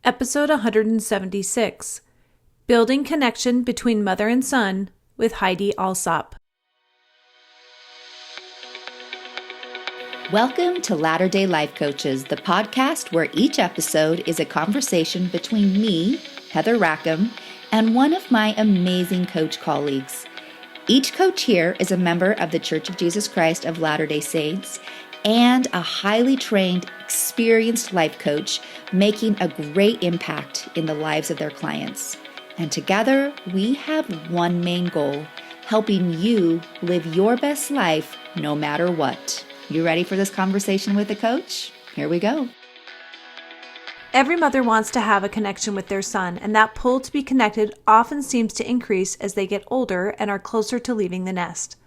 Episode 176, Building Connection Between Mother and Son with Heidi Allsop. Welcome to Latter-day Life Coaches, the podcast where each episode is a conversation between me, Heather Rackham, and one of my amazing coach colleagues. Each coach here is a member of the Church of Jesus Christ of Latter-day Saints and a highly trained, experienced life coach making a great impact in the lives of their clients. And together, we have one main goal, helping you live your best life no matter what. You ready for this conversation with the coach? Here we go. Every mother wants to have a connection with their son, and that pull to be connected often seems to increase as they get older and are closer to leaving the nest.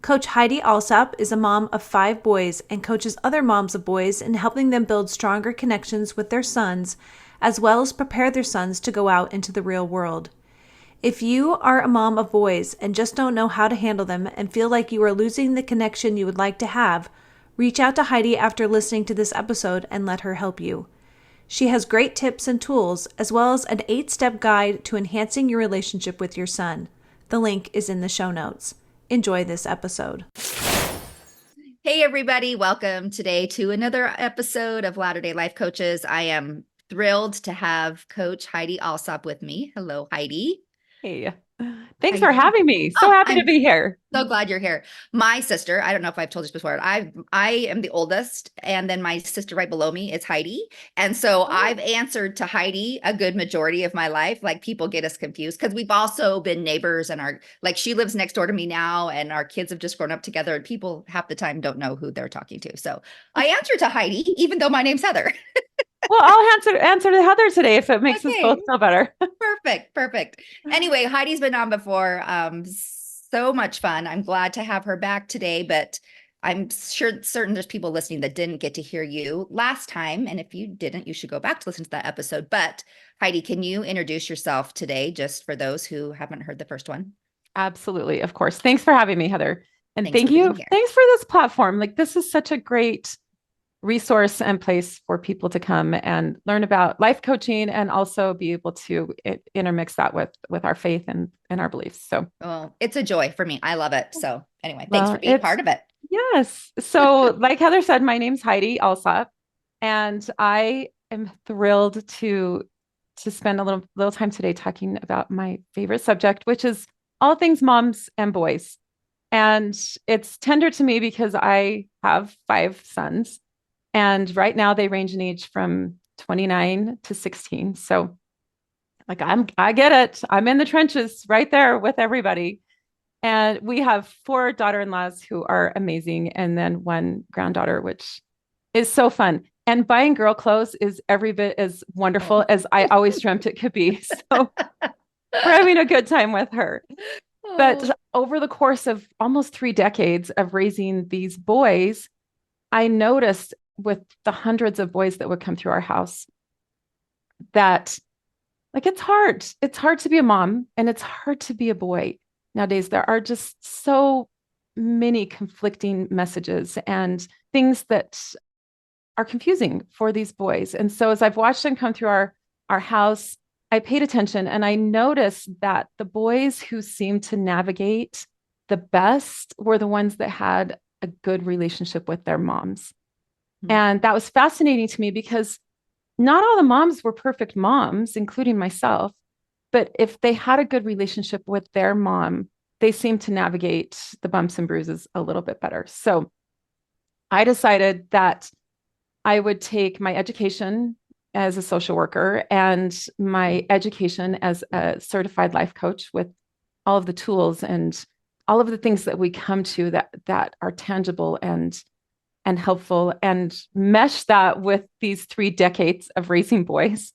Coach Heidi Allsop is a mom of 5 boys and coaches other moms of boys in helping them build stronger connections with their sons, as well as prepare their sons to go out into the real world. If you are a mom of boys and just don't know how to handle them and feel like you are losing the connection you would like to have, reach out to Heidi after listening to this episode and let her help you. She has great tips and tools, as well as an 8-step guide to enhancing your relationship with your son. The link is in the show notes. Enjoy this episode. Hey, everybody. Welcome today to another episode of Latter-day Life Coaches. I am thrilled to have Coach Heidi Allsop with me. Hello, Heidi. Hey, thanks for having me. So happy to be here. So glad you're here. My sister, I don't know if I've told you before, I am the oldest, and then my sister right below me is Heidi. And so I've answered to Heidi a good majority of my life. Like, people get us confused because we've also been neighbors, and she lives next door to me now, and our kids have just grown up together, and people half the time don't know who they're talking to. So I answer to Heidi, even though my name's Heather. Well, I'll answer to Heather today if it makes us both feel better. Perfect. Anyway, Heidi's been on before. So much fun. I'm glad to have her back today, but I'm certain there's people listening that didn't get to hear you last time. And if you didn't, you should go back to listen to that episode. But Heidi, can you introduce yourself today, just for those who haven't heard the first one? Absolutely. Of course. Thanks for having me, Heather. And Thanks thank for you. being here. Thanks for this platform. This is such a great resource and place for people to come and learn about life coaching and also be able to intermix that with our faith and our beliefs. So, well, it's a joy for me. I love it. So anyway, thanks for being part of it. Yes. So like Heather said, my name's Heidi Allsop, and I am thrilled to spend a little time today talking about my favorite subject, which is all things moms and boys. And it's tender to me because I have 5 sons. And right now they range in age from 29 to 16. So I get it. I'm in the trenches right there with everybody. And we have 4 daughter-in-laws who are amazing. And then 1 granddaughter, which is so fun. And buying girl clothes is every bit as wonderful as I always dreamt it could be. So we're having a good time with her. But over the course of almost 3 decades of raising these boys, I noticed with the hundreds of boys that would come through our house that it's hard to be a mom, and it's hard to be a boy nowadays. There are just so many conflicting messages and things that are confusing for these boys. And so as I've watched them come through our house, I paid attention, and I noticed that the boys who seemed to navigate the best were the ones that had a good relationship with their moms. And that was fascinating to me because not all the moms were perfect moms, including myself. But if they had a good relationship with their mom, they seemed to navigate the bumps and bruises a little bit better. So I decided that I would take my education as a social worker and my education as a certified life coach with all of the tools and all of the things that we come to that are tangible and helpful, and mesh that with these 3 decades of raising boys.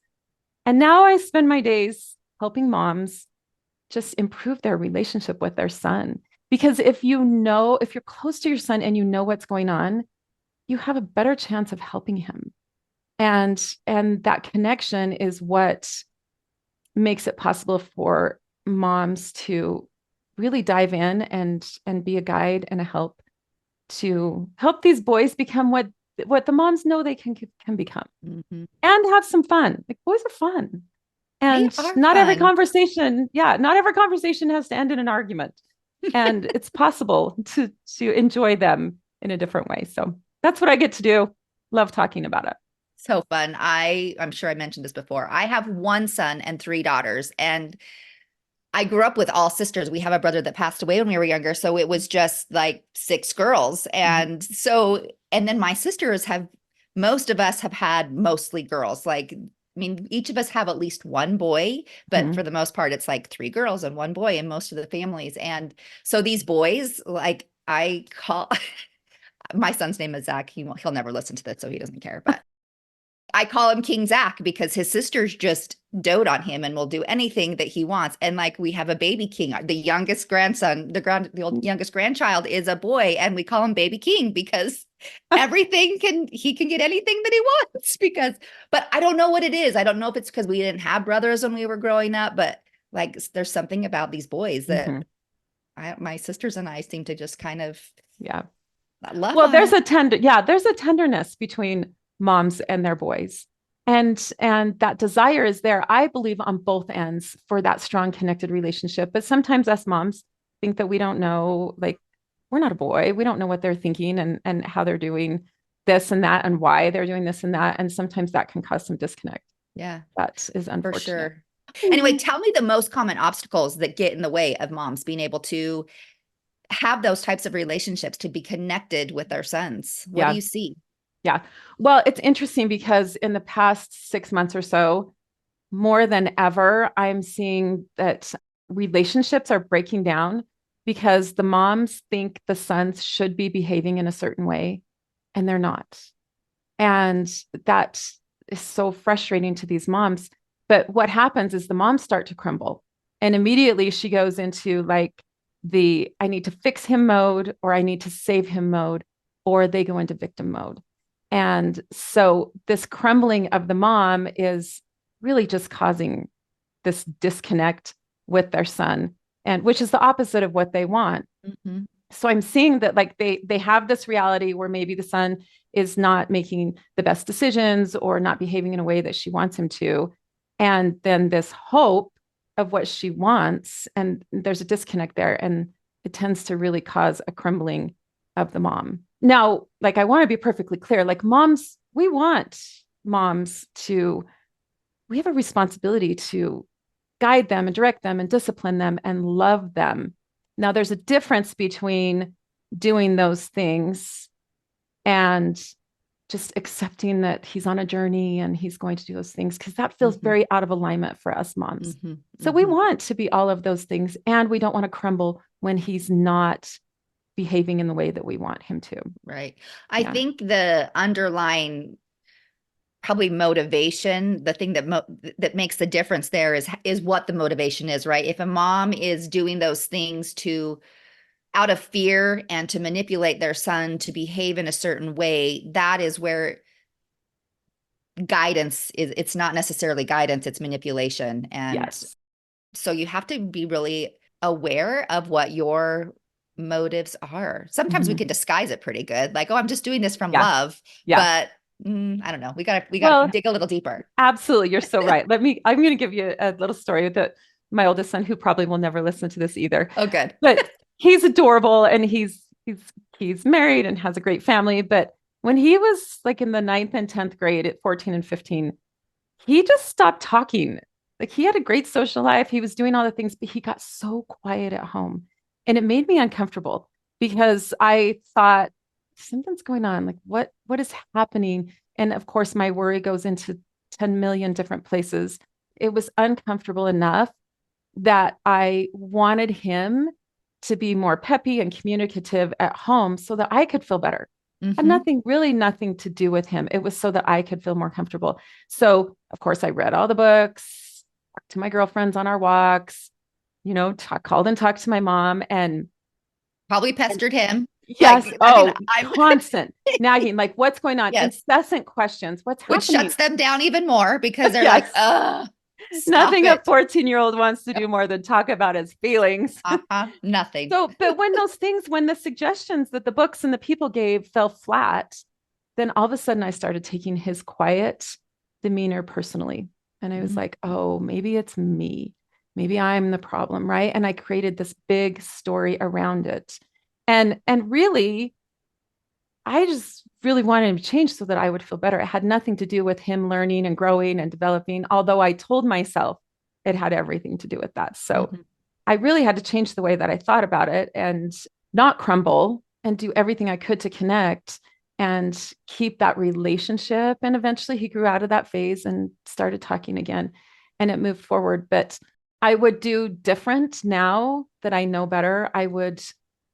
And now I spend my days helping moms just improve their relationship with their son. Because if you're close to your son and you know what's going on, you have a better chance of helping him. And that connection is what makes it possible for moms to really dive in and be a guide and a help to help these boys become what what the moms know they can become, Mm-hmm. and have some fun. Like, boys are fun. And They are not every fun. conversation, has to end in an argument. And it's possible to enjoy them in a different way. So that's what I get to do. Love talking about it. So fun. I'm sure I mentioned this before. I have one son and three daughters, and I grew up with all sisters. We have a brother that passed away when we were younger, so it was just like six girls. And so, and then my sisters most of us have had mostly girls. Like, I mean, each of us have at least one boy, but for the most part, it's like three girls and one boy in most of the families. And so these boys, like, I call my son's name is Zach. He'll never listen to this, so he doesn't care. But I call him King Zach because his sisters just dote on him and will do anything that he wants. And like, we have a baby king. The youngest grandson, youngest grandchild is a boy, and we call him Baby King because he can get anything that he wants. But I don't know what it is. I don't know if it's because we didn't have brothers when we were growing up, but like, there's something about these boys that my sisters and I seem to just kind of love. Well, there's a tenderness between moms and their boys. And that desire is there, I believe, on both ends for that strong connected relationship. But sometimes us moms think that we don't know, like, we're not a boy. We don't know what they're thinking and how they're doing this and that and why they're doing this and that. And sometimes that can cause some disconnect. Yeah. That is unfortunate. For sure. Anyway, tell me the most common obstacles that get in the way of moms being able to have those types of relationships, to be connected with their sons. What do you see? Yeah. Well, it's interesting because in the past 6 months or so, more than ever, I'm seeing that relationships are breaking down because the moms think the sons should be behaving in a certain way and they're not. And that is so frustrating to these moms. But what happens is the moms start to crumble, and immediately she goes into like I need to fix him mode, or I need to save him mode, or they go into victim mode. And so this crumbling of the mom is really just causing this disconnect with their son, and which is the opposite of what they want. So I'm seeing that like they have this reality where maybe the son is not making the best decisions or not behaving in a way that she wants him to. And then this hope of what she wants, and there's a disconnect there, and it tends to really cause a crumbling of the mom. Now, like, I want to be perfectly clear, like, moms, we have a responsibility to guide them and direct them and discipline them and love them. Now, there's a difference between doing those things and just accepting that he's on a journey and he's going to do those things, because that feels very out of alignment for us moms. So we want to be all of those things, and we don't want to crumble when he's not behaving in the way that we want him to. Right. I think the underlying probably motivation, the thing that makes the difference there is what the motivation is, right? If a mom is doing those things out of fear and to manipulate their son to behave in a certain way, that is where guidance is. It's not necessarily guidance, it's manipulation. And so you have to be really aware of what your motives are. Sometimes we can disguise it pretty good, like, oh, I'm just doing this from love. But I don't know. We got to dig a little deeper. Absolutely. You're so right. I'm going to give you a little story that my oldest son, who probably will never listen to this either. Oh, good. But he's adorable, and he's married and has a great family. But when he was like in the 9th and 10th grade at 14 and 15, he just stopped talking. Like, he had a great social life. He was doing all the things, but he got so quiet at home. And it made me uncomfortable because I thought, something's going on. Like, what is happening? And of course, my worry goes into 10 million different places. It was uncomfortable enough that I wanted him to be more peppy and communicative at home so that I could feel better. Had nothing to do with him. It was so that I could feel more comfortable. So of course, I read all the books, talked to my girlfriends on our walks, called and talked to my mom, and probably pestered him. Yes. Like, constant nagging, like, what's going on? Incessant questions. What's happening? Which shuts them down even more because they're like, nothing a 14-year-old wants to do more than talk about his feelings. Nothing. So, but when the suggestions that the books and the people gave fell flat, then all of a sudden I started taking his quiet demeanor personally. And I was like, oh, maybe it's me. Maybe I'm the problem, right? And I created this big story around it. And really, I just really wanted him to change so that I would feel better. It had nothing to do with him learning and growing and developing, although I told myself it had everything to do with that. So I really had to change the way that I thought about it and not crumble and do everything I could to connect and keep that relationship. And eventually he grew out of that phase and started talking again and it moved forward. But I would do different now that I know better. I would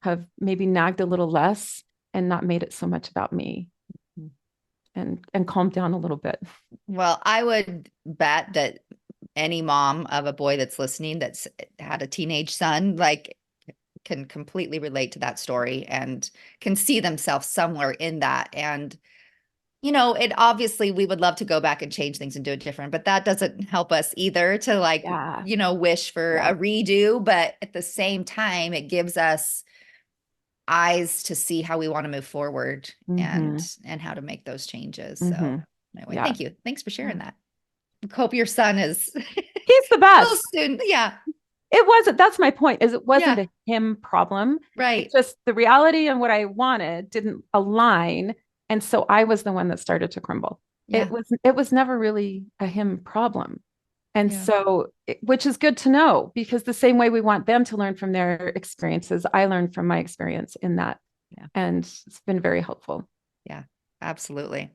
have maybe nagged a little less and not made it so much about me and calmed down a little bit. Well, I would bet that any mom of a boy that's listening that's had a teenage son, like, can completely relate to that story and can see themselves somewhere in that. And, you know, it obviously we would love to go back and change things and do it different, but that doesn't help us either to like, you know, wish for a redo. But at the same time, it gives us eyes to see how we want to move forward and how to make those changes. So anyway, thank you. Thanks for sharing that. Hope your son is he's the best. Soon. Yeah. It wasn't, that's my point, is it wasn't a him problem. Right. It's just the reality and what I wanted didn't align. And so I was the one that started to crumble. Yeah. It was never really a him problem. And so, which is good to know, because the same way we want them to learn from their experiences, I learned from my experience in that. Yeah. And it's been very helpful. Yeah, absolutely.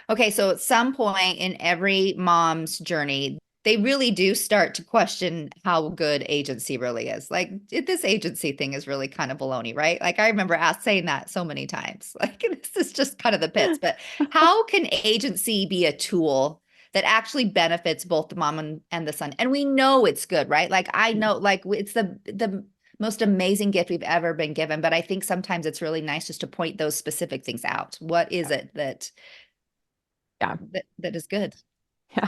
Okay. So at some point in every mom's journey, they really do start to question how good agency really is. Like, this agency thing is really kind of baloney, right? Like, I remember saying that so many times. Like, this is just kind of the pits. But how can agency be a tool that actually benefits both the mom and the son? And we know it's good, right? Like, I know, like, it's the most amazing gift we've ever been given. But I think sometimes it's really nice just to point those specific things out. What is it that is good? Yeah.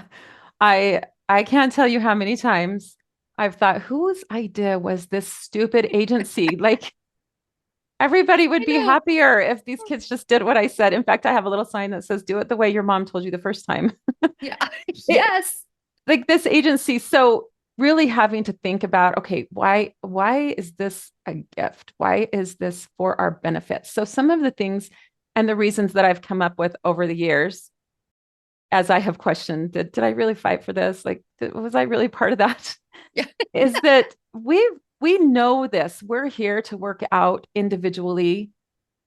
I can't tell you how many times I've thought, whose idea was this stupid agency? Like, everybody would be happier if these kids just did what I said. In fact, I have a little sign that says, do it the way your mom told you the first time. Yeah. Yes. Like this agency. So really having to think about, okay, why is this a gift? Why is this for our benefit? So some of the things and the reasons that I've come up with over the years, as I have questioned, did I really fight for this? Like, was I really part of that? Yeah. Is that we know this. We're here to work out individually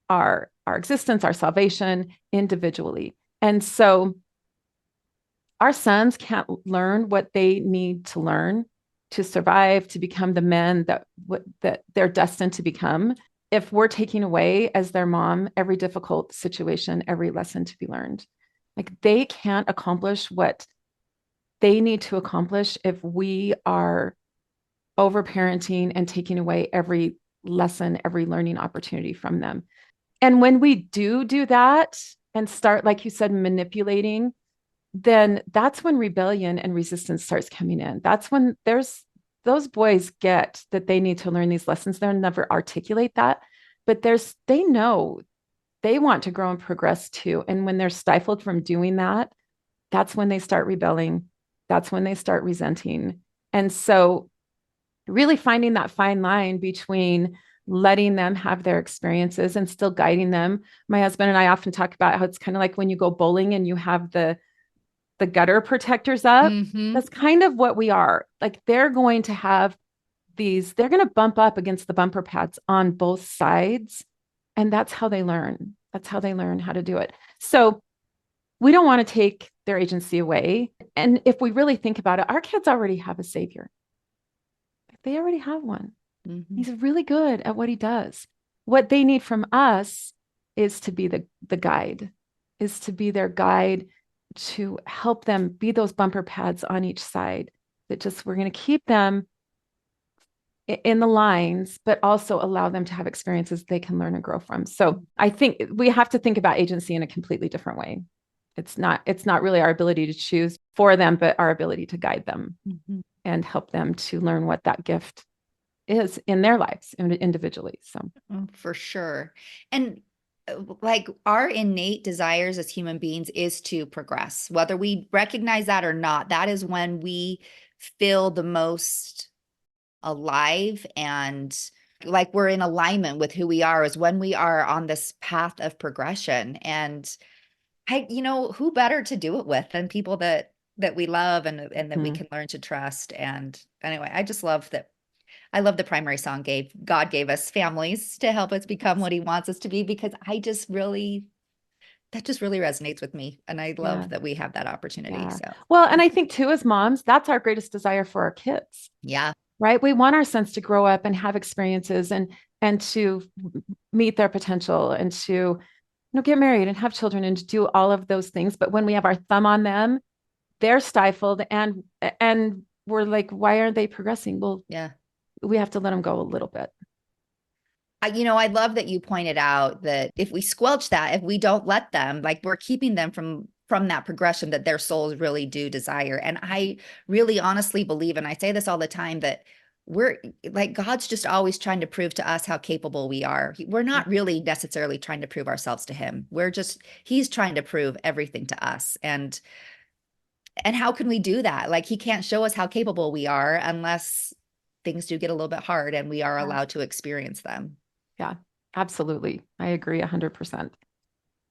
our existence, our salvation individually. And so our sons can't learn what they need to learn to survive, to become the men that they're destined to become, if we're taking away as their mom every difficult situation, every lesson to be learned. Like, they can't accomplish what they need to accomplish if we are overparenting and taking away every lesson, every learning opportunity from them. And when we do that and start, like you said, manipulating, then that's when rebellion and resistance starts coming in. That's when those boys get that they need to learn these lessons. They'll never articulate that, but they know they want to grow and progress too. And when they're stifled from doing that, that's when they start rebelling. That's when they start resenting. And so really finding that fine line between letting them have their experiences and still guiding them. My husband and I often talk about how it's kind of like when you go bowling and you have the gutter protectors up. That's kind of what we are. Like, they're going to have they're going to bump up against the bumper pads on both sides. And that's how they learn. That's how they learn how to do it. So we don't want to take their agency away. And if we really think about it, our kids already have a savior. They already have one. He's really good at what he does. What they need from us is to be the guide, is to be their guide, to help them be those bumper pads on each side, that just, we're going to keep them in the lines, but also allow them to have experiences they can learn and grow from. So I think we have to think about agency in a completely different way. It's not really our ability to choose for them, but our ability to guide them and help them to learn what that gift is in their lives individually. So for sure. And like our innate desires as human beings is to progress, whether we recognize that or not. That is when we feel the most alive and like we're in alignment with who we are, is when we are on this path of progression. And who better to do it with than people that we love and that we Mhm. can learn to trust. And anyway, I just love that. I love the primary song God gave us families to help us become what he wants us to be, because that just really resonates with me. And I Yeah. love that we have that opportunity. Yeah. So Well, and I think too, as moms, that's our greatest desire for our kids, yeah, right? We want our sons to grow up and have experiences and to meet their potential and to, get married and have children and to do all of those things. But when we have our thumb on them, they're stifled and we're like, why aren't they progressing? Well, yeah. we have to let them go a little bit. I love that you pointed out that if we squelch that, if we don't let them, like we're keeping them from that progression that their souls really do desire. And I really honestly believe, and I say this all the time, that we're like, God's just always trying to prove to us how capable we are. We're not really necessarily trying to prove ourselves to him. He's trying to prove everything to us. And how can we do that? Like, he can't show us how capable we are unless things do get a little bit hard and we are Yeah. allowed to experience them. Yeah, absolutely. I agree 100%.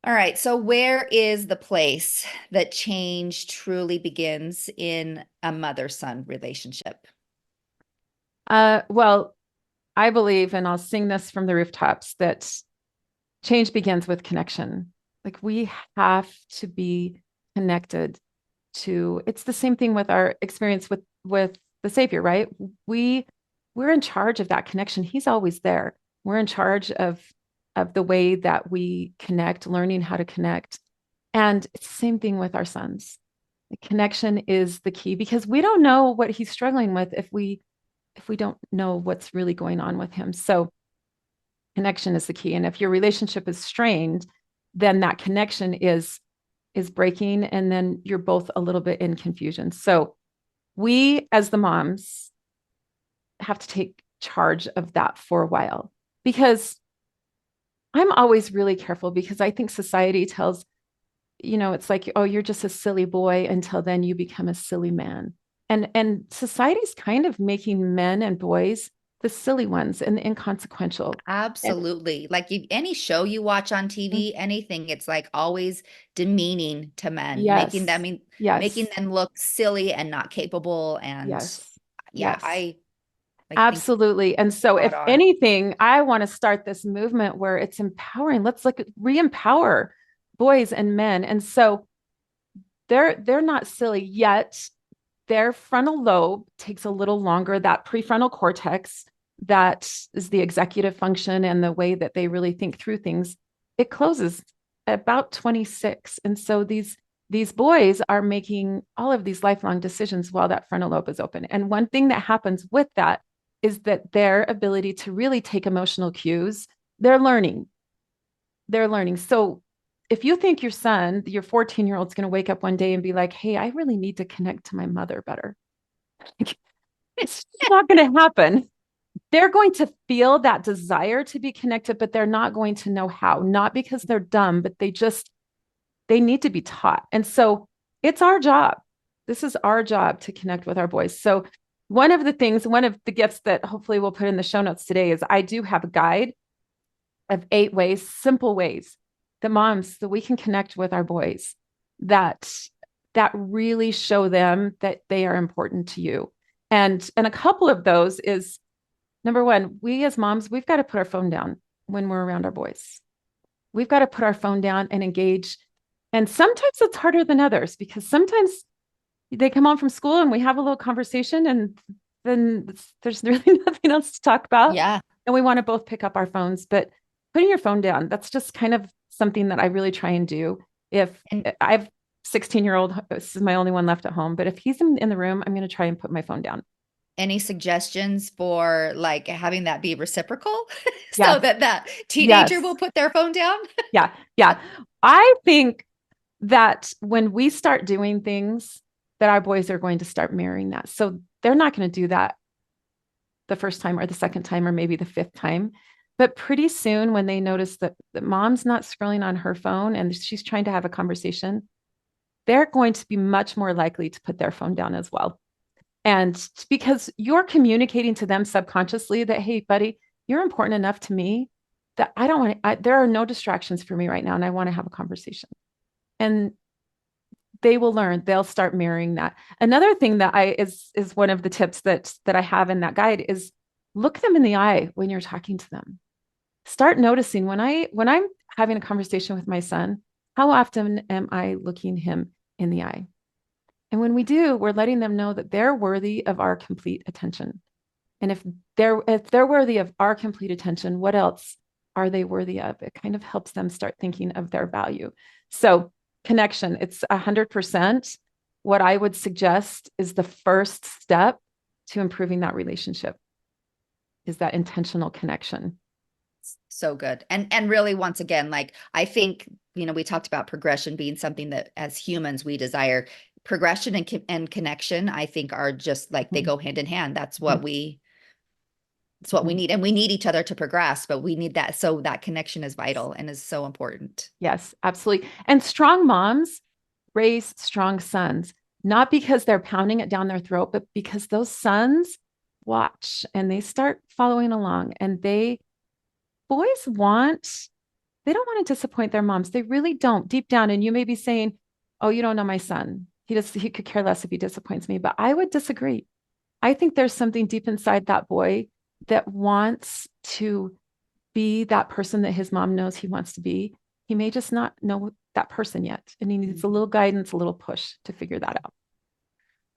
All right. So, where is the place that change truly begins in a mother-son relationship? Well, I believe, and I'll sing this from the rooftops, that change begins with connection. Like we have to be connected to, it's the same thing with our experience with the Savior, right? We we're in charge of that connection. He's always there. We're in charge of the way that we connect, learning how to connect. And it's the same thing with our sons. The connection is the key because we don't know what he's struggling with if we don't know what's really going on with him. So connection is the key. And if your relationship is strained, then that connection is breaking and then you're both a little bit in confusion. So we as the moms have to take charge of that for a while because I'm always really careful because I think society tells, it's like, oh, you're just a silly boy until then you become a silly man. And society's kind of making men and boys the silly ones and the inconsequential. And Absolutely. Like any show you watch on TV, anything, it's like always demeaning to men, yes, making yes, them look silly and not capable. And yes, yeah, yes. I think Absolutely. And so, spot if on. anything, I want to start this movement where it's empowering. Let's look at re-empower boys and men. And so they're not silly yet. Their frontal lobe takes a little longer. That prefrontal cortex, that is the executive function and the way that they really think through things, it closes at about 26. And so these boys are making all of these lifelong decisions while that frontal lobe is open. And one thing that happens with that is that their ability to really take emotional cues, they're learning. They're learning. So if you think your son, your 14-year-old, is going to wake up one day and be like, hey, I really need to connect to my mother better, it's not going to happen. They're going to feel that desire to be connected, but they're not going to know how, not because they're dumb, but they need to be taught. And so it's our job. This is our job to connect with our boys. So one of the gifts that hopefully we'll put in the show notes today is I do have a guide of 8 ways, simple ways, the moms, that we can connect with our boys that really show them that they are important to you. And a couple of those is, number one, we as moms, we've got to put our phone down when we're around our boys. We've got to put our phone down and engage. And sometimes it's harder than others because sometimes they come home from school and we have a little conversation and then there's really nothing else to talk about. Yeah. And we want to both pick up our phones, but putting your phone down, that's just kind of something that I really try and do. If And I have 16-year-old, this is my only one left at home, but if he's in the room, I'm going to try and put my phone down. any suggestions for like having that be reciprocal so Yes. that teenager Yes. will put their phone down? Yeah. Yeah. I think that when we start doing things, that our boys are going to start mirroring that. So they're not going to do that the first time or the second time or maybe the fifth time. But pretty soon, when they notice that mom's not scrolling on her phone and she's trying to have a conversation, they're going to be much more likely to put their phone down as well. And because you're communicating to them subconsciously that, hey, buddy, you're important enough to me that I don't want to, there are no distractions for me right now. And I want to have a conversation. And they will learn, they'll start mirroring that. Another thing that is one of the tips that I have in that guide is look them in the eye when you're talking to them. Start noticing when I'm having a conversation with my son, how often am I looking him in the eye? And when we do, we're letting them know that they're worthy of our complete attention. And if they're worthy of our complete attention, what else are they worthy of? It kind of helps them start thinking of their value. So connection, it's 100%. What I would suggest is the first step to improving that relationship is that intentional connection. So good. And really, once again, like, I think, we talked about progression being something that as humans we desire. Progression and connection, I think, are just like, they go hand in hand. That's what we need. And we need each other to progress, but we need that. So that connection is vital and is so important. Yes, absolutely. And strong moms raise strong sons, not because they're pounding it down their throat, but because those sons watch and they start following along. And boys they don't want to disappoint their moms. They really don't, deep down. And you may be saying, oh, you don't know my son. He could care less if he disappoints me. But I would disagree. I think there's something deep inside that boy that wants to be that person that his mom knows he wants to be. He may just not know that person yet. And he needs a little guidance, a little push to figure that out.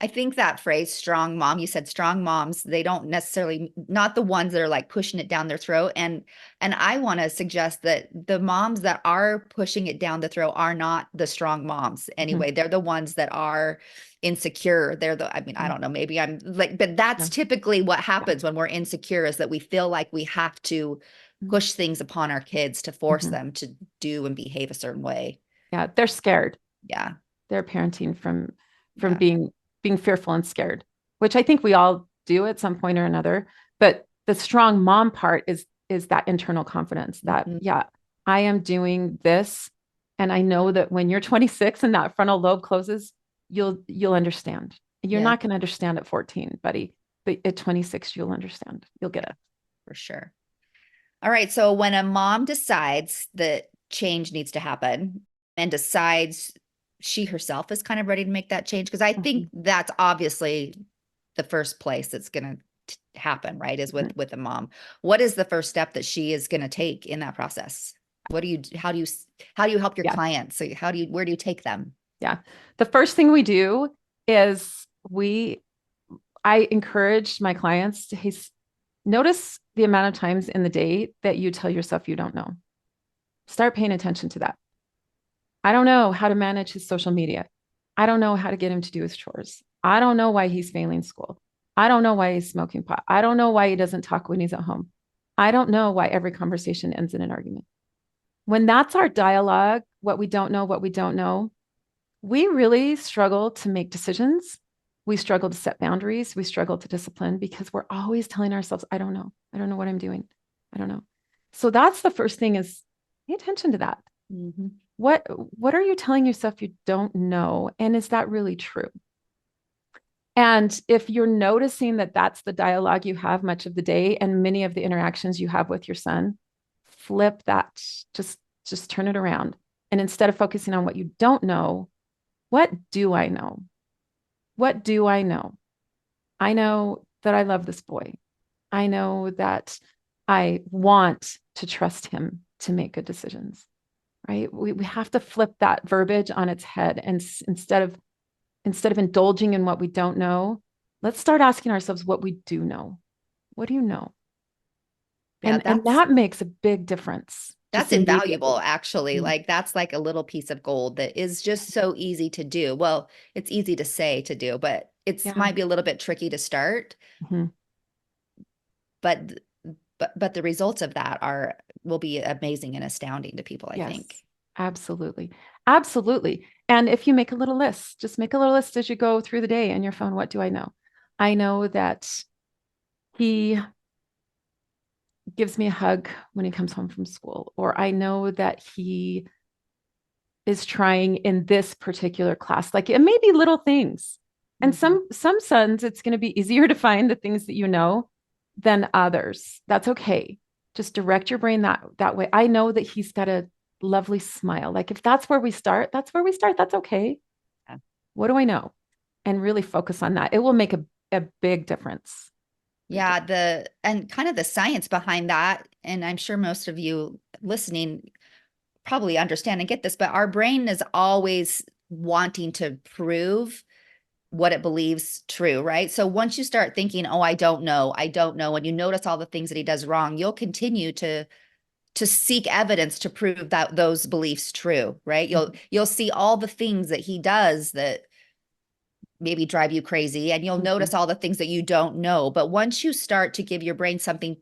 I think that phrase, strong mom, you said strong moms, they don't necessarily, not the ones that are like pushing it down their throat. And I want to suggest that the moms that are pushing it down the throat are not the strong moms anyway. They're the ones that are insecure. I don't know, maybe I'm like, but that's typically what happens when we're insecure, is that we feel like we have to push things upon our kids to force them to do and behave a certain way. Yeah, they're scared. Yeah. They're parenting from being fearful and scared, which I think we all do at some point or another. But the strong mom part is that internal confidence that, yeah, I am doing this. And I know that when you're 26 and that frontal lobe closes, you'll understand. You're not going to understand at 14, buddy, but at 26, you'll understand. You'll get it. For sure. All right. So when a mom decides that change needs to happen and decides she herself is kind of ready to make that change, because I think that's obviously the first place that's going to happen, right? Is with a mom. What is the first step that she is going to take in that process? How do you help your clients? So where do you take them? Yeah. The first thing we do is I encourage my clients to notice the amount of times in the day that you tell yourself you don't know. Start paying attention to that. I don't know how to manage his social media. I don't know how to get him to do his chores. I don't know why he's failing school. I don't know why he's smoking pot. I don't know why he doesn't talk when he's at home. I don't know why every conversation ends in an argument. When that's our dialogue, what we don't know, we really struggle to make decisions. We struggle to set boundaries. We struggle to discipline because we're always telling ourselves, I don't know. I don't know what I'm doing. I don't know. So that's the first thing, is pay attention to that. What are you telling yourself you don't know? And is that really true? And if you're noticing that that's the dialogue you have much of the day and many of the interactions you have with your son, flip that. Just turn it around. And instead of focusing on what you don't know, what do I know? What do I know? I know that I love this boy. I know that I want to trust him to make good decisions. Right? We have to flip that verbiage on its head. And instead of indulging in what we don't know, let's start asking ourselves what we do know. What do you know? Yeah, and that makes a big difference. That's invaluable, actually. Like, that's like a little piece of gold that is just so easy to do. Well, it's easy to say to do, but might be a little bit tricky to start. But the results of that will be amazing and astounding to people, I think. Absolutely. Absolutely. And if you make a little list, just make a little list as you go through the day on your phone. What do I know? I know that he gives me a hug when he comes home from school, or I know that he is trying in this particular class. Like it may be little things. And Mhm. some sons, it's going to be easier to find the things that you know than others. That's okay. Just direct your brain that way. I know that he's got a lovely smile. Like if that's where we start, that's where we start. That's okay. Yeah. What do I know? And really focus on that. It will make a big difference. Big Yeah, difference. and kind of the science behind that, and I'm sure most of you listening probably understand and get this, but our brain is always wanting to prove what it believes true, right? So once you start thinking, "Oh, I don't know," and you notice all the things that he does wrong, you'll continue to seek evidence to prove that those beliefs true, right? You'll see all the things that he does that maybe drive you crazy, and you'll Mhm. notice all the things that you don't know. But once you start to give your brain something,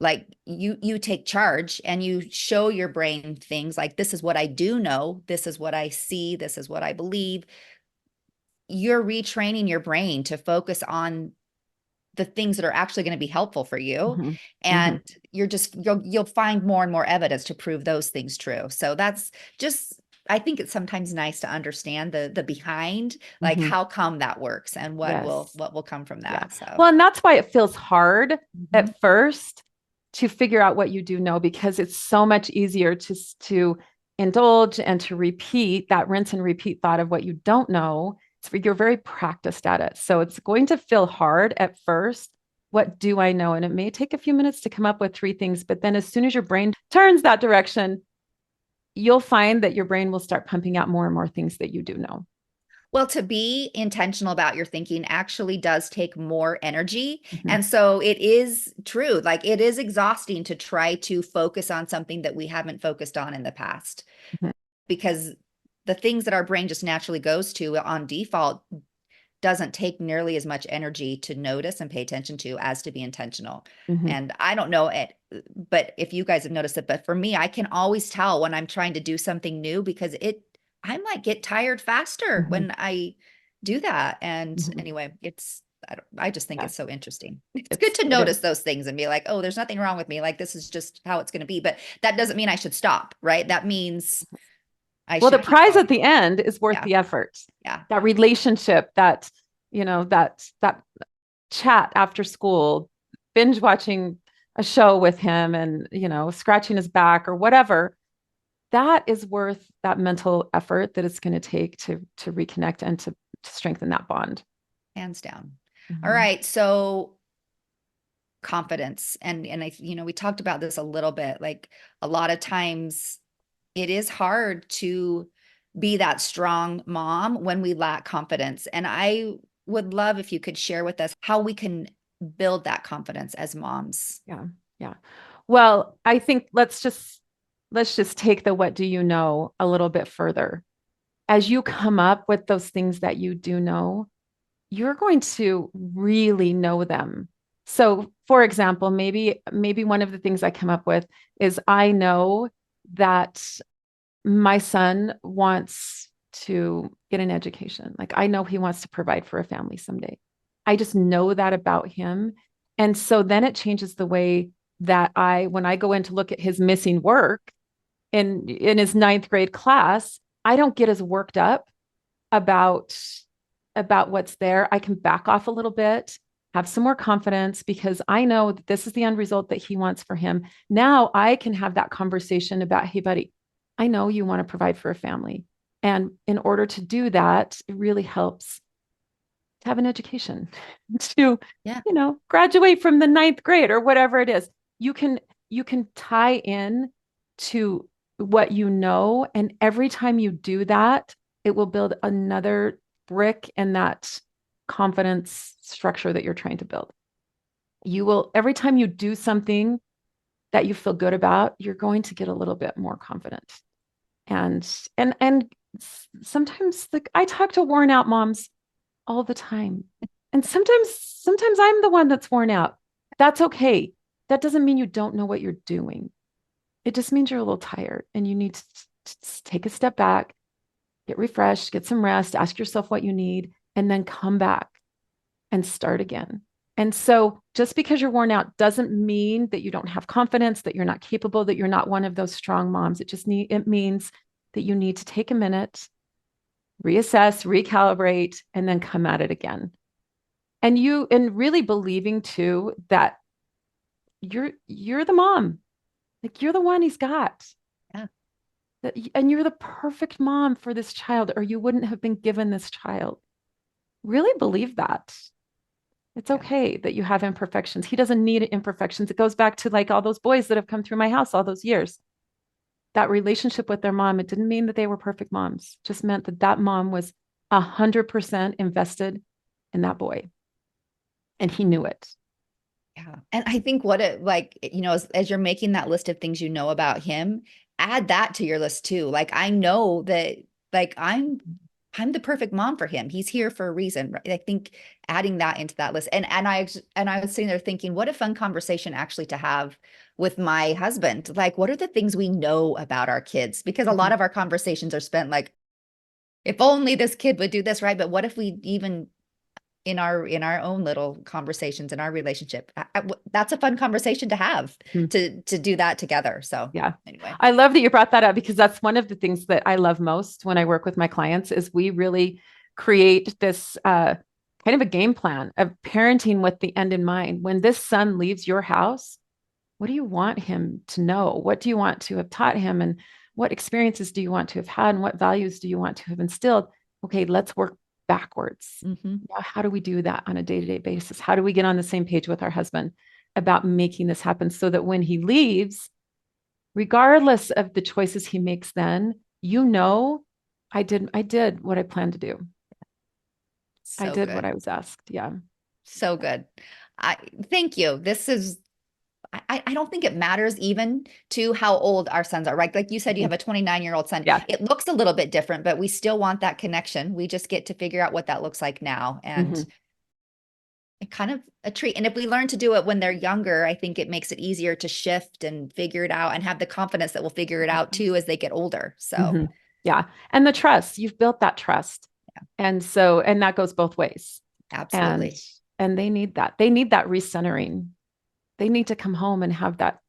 like you take charge and you show your brain things like, this is what I do know, this is what I see, this is what I believe, you're retraining your brain to focus on the things that are actually going to be helpful for you. Mhm. And Mhm. you'll find more and more evidence to prove those things true. So that's just, I think it's sometimes nice to understand the behind, like Mhm. how come that works and Yes. what will come from Yeah. that. So Well, and that's why it feels hard mhm. at first to figure out what you do know, because it's so much easier to indulge and to repeat that rinse and repeat thought of what you don't know. You're very practiced at it. So it's going to feel hard at first. What do I know? And it may take a few minutes to come up with three things, but then as soon as your brain turns that direction, you'll find that your brain will start pumping out more and more things that you do know. Well, to be intentional about your thinking actually does take more energy. Mhm. And so it is true. Like it is exhausting to try to focus on something that we haven't focused on in the past, Mhm. because the things that our brain just naturally goes to on default doesn't take nearly as much energy to notice and pay attention to as to be intentional. Mhm. And I don't know it, but if you guys have noticed it, but for me, I can always tell when I'm trying to do something new, because I might get tired faster Mhm. when I do that. And Mhm. anyway, I just think Yeah, it's so interesting. It's good to it is. notice those things and be like, oh, there's nothing wrong with me. Like, this is just how it's going to be. But that doesn't mean I should stop, right? That means I Well, the should keep prize at going. the end is worth Yeah. the effort. Yeah. That relationship, that chat after school, binge watching a show with him and, scratching his back or whatever, that is worth that mental effort that it's going to take to reconnect and to strengthen that bond. Hands down. All Mhm. right. So confidence, and we talked about this a little bit, like a lot of times it is hard to be that strong mom when we lack confidence. And I would love if you could share with us how we can build that confidence as moms. Yeah. Yeah. Well, I think let's just take the what do you know a little bit further. As you come up with those things that you do know, you're going to really know them. So, for example, maybe one of the things I come up with is I know that my son wants to get an education. Like I know he wants to provide for a family someday. I just know that about him. And so then it changes the way that when I go in to look at his missing work in his ninth grade class, I don't get as worked up about what's there. I can back off a little bit, have some more confidence because I know that this is the end result that he wants for him. Now I can have that conversation about, hey, buddy, I know you want to provide for a family. And in order to do that, it really helps to have an education, to, Yeah. graduate from the ninth grade or whatever it is. You can tie in to what you know. And every time you do that, it will build another brick in that confidence structure that you're trying to build. You will, every time you do something that you feel good about, you're going to get a little bit more confident. And sometimes I talk to worn out moms all the time. And sometimes I'm the one that's worn out. That's okay. That doesn't mean you don't know what you're doing. It just means you're a little tired and you need to take a step back, get refreshed, get some rest, ask yourself what you need, and then come back and start again. And so just because you're worn out doesn't mean that you don't have confidence, that you're not capable, that you're not one of those strong moms. It means that you need to take a minute, reassess, recalibrate, and then come at it again. And really believing too that you're the mom. Like you're the one he's got. Yeah. And you're the perfect mom for this child, or you wouldn't have been given this child. Really believe that. It's okay that you have imperfections. He doesn't need imperfections. It goes back to like all those boys that have come through my house all those years. That relationship with their mom, it didn't mean that they were perfect moms. It just meant that that mom was 100% invested in that boy. And he knew it. Yeah. And I think as you're making that list of things you know about him, add that to your list too. Like, I know that like I'm the perfect mom for him. He's here for a reason. Right? I think adding that into that list. And I was sitting there thinking, what a fun conversation actually to have with my husband. Like, what are the things we know about our kids? Because a lot of our conversations are spent like, if only this kid would do this, right? But what if we even in our own little conversations in our relationship, that's a fun conversation to have, to do that together. So yeah, anyway, I love that you brought that up, because that's one of the things that I love most when I work with my clients is we really create this kind of a game plan of parenting with the end in mind. When this son leaves your house, what do you want him to know? What do you want to have taught him? And what experiences do you want to have had? And what values do you want to have instilled? Okay, let's work backwards. Now, how do we do that on a day-to-day basis? How do we get on the same page with our husband about making this happen so that when he leaves, regardless of the choices he makes then, I did what I planned to do. So I did good. what I was asked. Yeah. So good. Thank you. This is, I don't think it matters even to how old our sons are, right? Like you said, you have a 29-year-old son. Yeah. It looks a little bit different, but we still want that connection. We just get to figure out what that looks like now. And it kind of a treat. And if we learn to do it when they're younger, I think it makes it easier to shift and figure it out and have the confidence that we'll figure it out too as they get older. So yeah. And the trust, you've built that trust. Yeah. And that goes both ways. Absolutely. And they need that. They need that recentering. They need to come home and have that.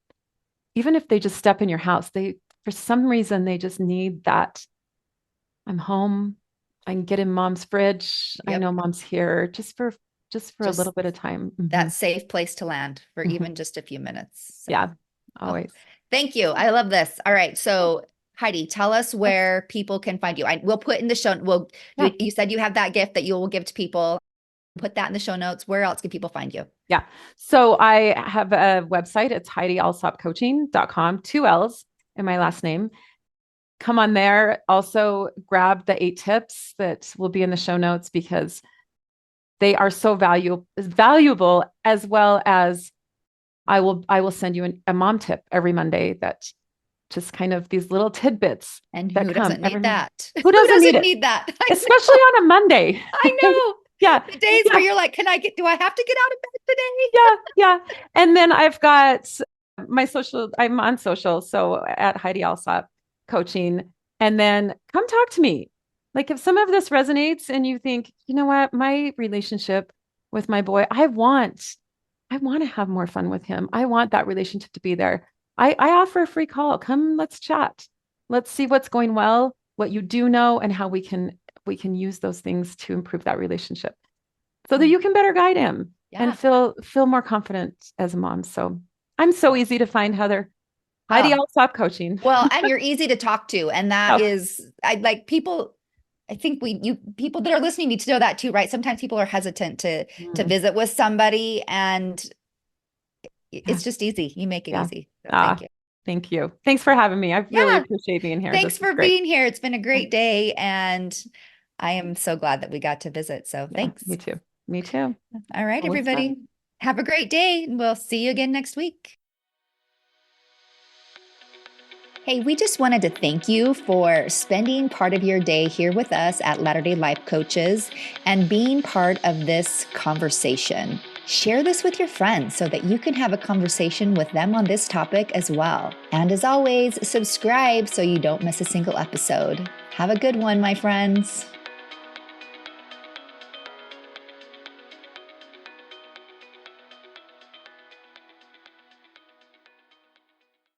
Even if they just step in your house, for some reason, they just need that. I'm home. I can get in mom's fridge. Yep. I know mom's here just for a little bit of time. That safe place to land for even just a few minutes. So. Yeah, always. Thank you. I love this. All right. So Heidi, tell us where people can find you. We'll put in the show. You said you have that gift that you will give to people. Put that in the show notes. Where else can people find you? Yeah. So I have a website. It's HeidiAllsopCoaching.com, 2 L's in my last name. Come on there. Also grab the 8 tips that will be in the show notes, because they are so valuable, as well as I will send you a mom tip every Monday, that just kind of these little tidbits. And who doesn't need that? Who doesn't need that? Especially on a Monday. I know. Yeah. The days where you're like, do I have to get out of bed today? Yeah. Yeah. And then I've got my social, I'm on social. So at Heidi Allsop Coaching. And then come talk to me. Like if some of this resonates and you think, you know what, my relationship with my boy, I want to have more fun with him. I want that relationship to be there. I offer a free call. Come, let's chat. Let's see what's going well, what you do know, and how we can use those things to improve that relationship so that you can better guide him and feel more confident as a mom. So I'm so easy to find, Heather. Heidi Allsop Coaching. Well, and you're easy to talk to. And that is, I like people. I think people that are listening need to know that too, right? Sometimes people are hesitant to visit with somebody, and it's just easy. You make it easy. So thank you. Thank you. Thanks for having me. I really appreciate being here. Thanks for being here. It's been a great day, and I am so glad that we got to visit. So thanks. Me too. Me too. All right, everybody. Have a great day, and we'll see you again next week. Hey, we just wanted to thank you for spending part of your day here with us at Latter-day Life Coaches and being part of this conversation. Share this with your friends so that you can have a conversation with them on this topic as well. And as always, subscribe so you don't miss a single episode. Have a good one, my friends.